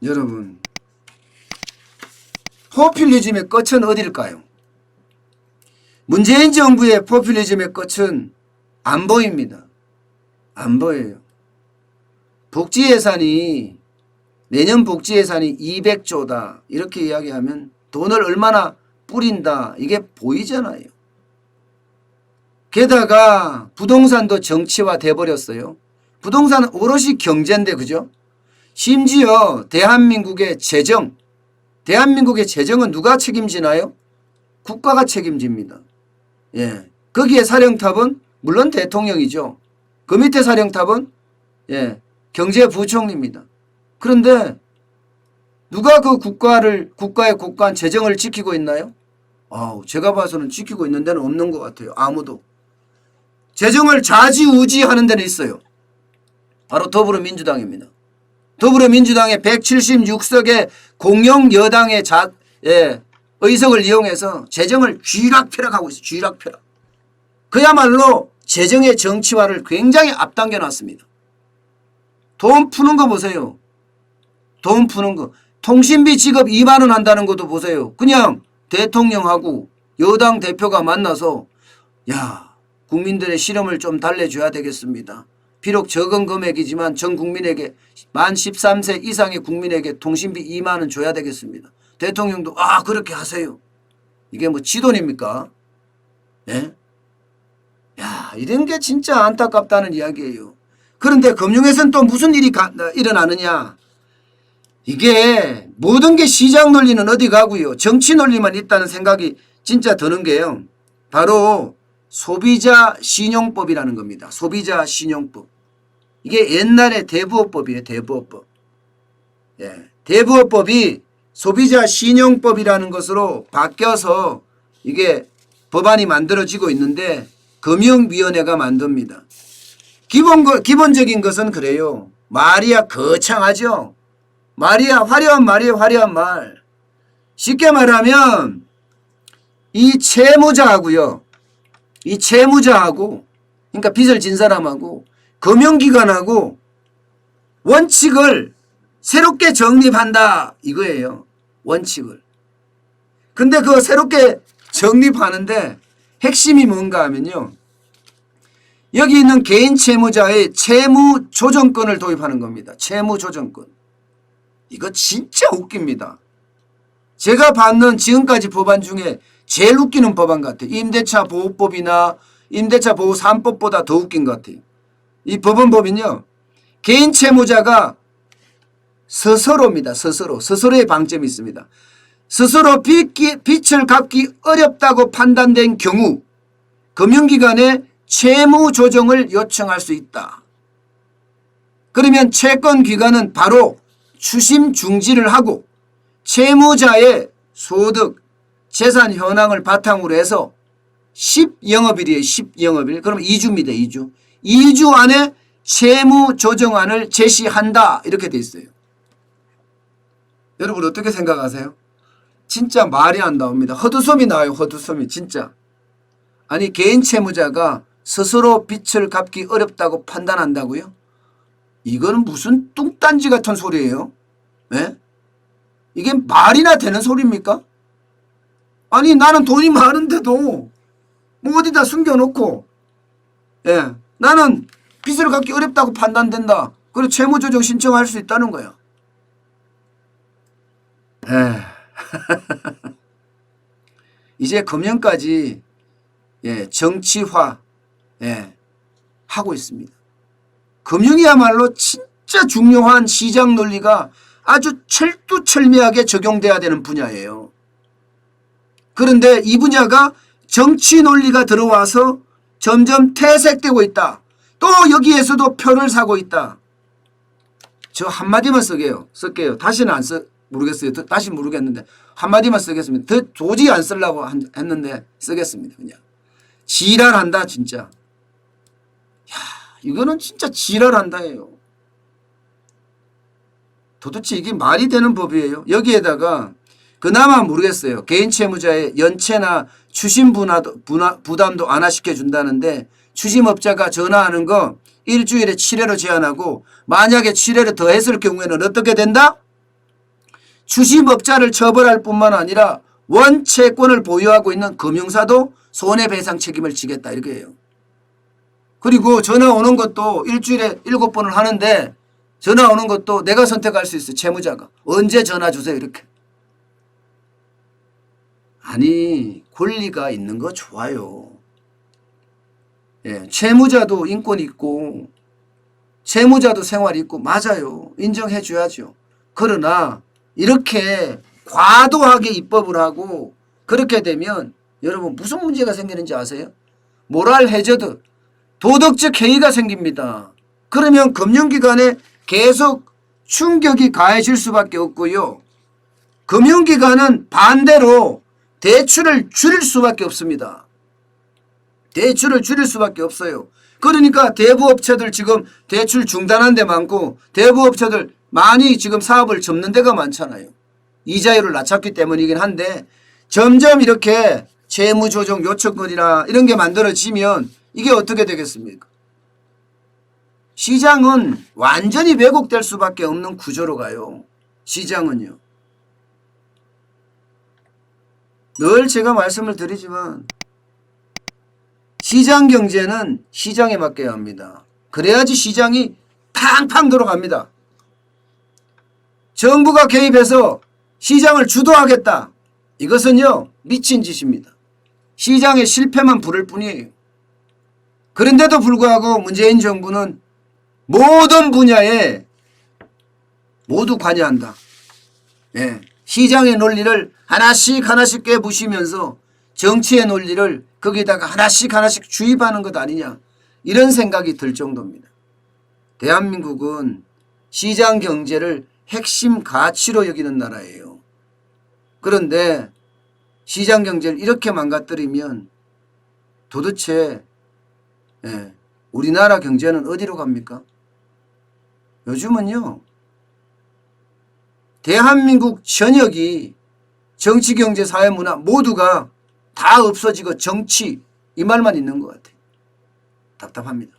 여러분, 포퓰리즘의 끝은 어딜까요? 문재인 정부의 포퓰리즘의 끝은 안 보입니다. 안 보여요. 복지 예산이 내년 복지 예산이 200조다 이렇게 이야기하면 돈을 얼마나 뿌린다 이게 보이잖아요. 게다가 부동산도 정치화 돼버렸어요. 부동산은 오롯이 경제인데 그죠? 심지어 대한민국의 재정은 누가 책임지나요? 국가가 책임집니다. 예. 거기에 사령탑은 물론 대통령이죠. 그 밑에 사령탑은 경제부총리입니다. 그런데 누가 그 국가의 국가한 재정을 지키고 있나요? 제가 봐서는 지키고 있는 데는 없는 것 같아요. 아무도. 재정을 좌지우지하는 데는 있어요. 바로 더불어민주당입니다. 더불어민주당의 176석의 공영 여당의 의석을 이용해서 재정을 쥐락펴락하고 있어요. 쥐락펴락. 그야말로 재정의 정치화를 굉장히 앞당겨 놨습니다. 돈 푸는 거 보세요. 돈 푸는 거. 통신비 지급 2만 원 한다는 것도 보세요. 그냥 대통령하고 여당 대표가 만나서 야, 국민들의 시름을 좀 달래줘야 되겠습니다. 비록 적은 금액이지만 전 국민에게 만 13세 이상의 국민에게 통신비 2만 원 줘야 되겠습니다. 대통령도 그렇게 하세요. 이게 뭐 지돈입니까? 예? 야, 이런 게 진짜 안타깝다는 이야기예요. 그런데 금융에서는 또 무슨 일이 일어나느냐. 이게 모든 게 시장 논리는 어디 가고요. 정치 논리만 있다는 생각이 진짜 드는 게요. 바로 소비자 신용법이라는 겁니다. 소비자 신용법. 이게 옛날에 대부업법이에요. 대부업법. 예. 대부업법이 소비자 신용법이라는 것으로 바뀌어서 이게 법안이 만들어지고 있는데 금융위원회가 만듭니다. 기본적인 것은 그래요. 말이야 거창하죠. 말이야 화려한 말이에요. 화려한 말. 쉽게 말하면 이 채무자하고요. 이 채무자하고 그러니까 빚을 진 사람하고 금융기관하고 원칙을 새롭게 정립한다 이거예요. 원칙을. 근데 그거 새롭게 정립하는데 핵심이 뭔가 하면요. 여기 있는 개인 채무자의 채무조정권을 도입하는 겁니다. 채무조정권. 이거 진짜 웃깁니다. 제가 봤는 지금까지 법안 중에 제일 웃기는 법안 같아요. 임대차 보호법이나 임대차 보호 3법보다 더 웃긴 것 같아요. 이 법은요. 개인 채무자가 스스로입니다. 스스로의 방점이 있습니다. 스스로 빚을 갚기 어렵다고 판단된 경우 금융기관에 채무 조정을 요청할 수 있다. 그러면 채권기관은 바로 추심 중지를 하고 채무자의 소득, 재산 현황을 바탕으로 해서 10영업일이에요. 10영업일. 그럼 2주입니다. 2주. 2주 안에 채무 조정안을 제시한다. 이렇게 돼 있어요. 여러분 어떻게 생각하세요? 진짜 말이 안 나옵니다. 헛웃음이 나와요. 헛웃음이 진짜. 아니 개인 채무자가 스스로 빚을 갚기 어렵다고 판단한다고요? 이거는 무슨 뚱딴지 같은 소리예요. 네? 이게 말이나 되는 소리입니까? 아니 나는 돈이 많은데도 뭐 어디다 숨겨놓고 나는 빚을 갚기 어렵다고 판단된다. 그리고 채무조정 신청할 수 있다는 거야. 이제 금융까지 정치화 하고 있습니다. 금융이야말로 진짜 중요한 시장 논리가 아주 철두철미하게 적용돼야 되는 분야예요. 그런데 이 분야가 정치 논리가 들어와서 점점 퇴색되고 있다. 또 여기에서도 표를 사고 있다. 저 한마디만 쓸게요. 다시는 모르겠어요. 다시 모르겠는데 한마디만 쓰겠습니다. 도저히 안 쓰려고 했는데 쓰겠습니다. 그냥 지랄한다 진짜. 야, 이거는 진짜 지랄한다예요. 도대체 이게 말이 되는 법이에요. 여기에다가 그나마 모르겠어요. 개인 채무자의 연체나 추심 부담도 완화시켜 준다는데 추심업자가 전화하는 거 일주일에 7회로 제한하고 만약에 7회를 더 했을 경우에는 어떻게 된다? 주식업자를 처벌할 뿐만 아니라 원채권을 보유하고 있는 금융사도 손해배상 책임을 지겠다 이거예요. 그리고 전화 오는 것도 일주일에 7번을 하는데 전화 오는 것도 내가 선택할 수 있어요. 채무자가. 언제 전화 주세요 이렇게. 아니 권리가 있는 거 좋아요. 예, 채무자도 인권이 있고 채무자도 생활이 있고 맞아요. 인정해 줘야죠. 그러나 이렇게 과도하게 입법을 하고 그렇게 되면 여러분 무슨 문제가 생기는지 아세요? 모랄 해저드, 도덕적 해이가 생깁니다. 그러면 금융기관에 계속 충격이 가해질 수밖에 없고요. 금융기관은 반대로 대출을 줄일 수밖에 없습니다. 대출을 줄일 수밖에 없어요. 그러니까 대부업체들 지금 대출 중단한 데 많고 대부업체들 많이 지금 사업을 접는 데가 많잖아요. 이자율을 낮췄기 때문이긴 한데 점점 이렇게 재무조정 요청권이나 이런 게 만들어지면 이게 어떻게 되겠습니까? 시장은 완전히 왜곡될 수밖에 없는 구조로 가요. 시장은요. 늘 제가 말씀을 드리지만 시장 경제는 시장에 맡겨야 합니다. 그래야지 시장이 팡팡 돌아갑니다. 정부가 개입해서 시장을 주도하겠다. 이것은요 미친 짓입니다. 시장의 실패만 부를 뿐이에요. 그런데도 불구하고 문재인 정부는 모든 분야에 모두 관여한다. 예, 시장의 논리를 하나씩 하나씩 깨부시면서 정치의 논리를 거기다가 하나씩 하나씩 주입하는 것 아니냐 이런 생각이 들 정도입니다. 대한민국은 시장 경제를 핵심 가치로 여기는 나라예요. 그런데 시장 경제를 이렇게 망가뜨리면 도대체 우리나라 경제는 어디로 갑니까? 요즘은요 대한민국 전역이 정치, 경제, 사회, 문화 모두가 다 없어지고 정치 이 말만 있는 것 같아요. 답답합니다.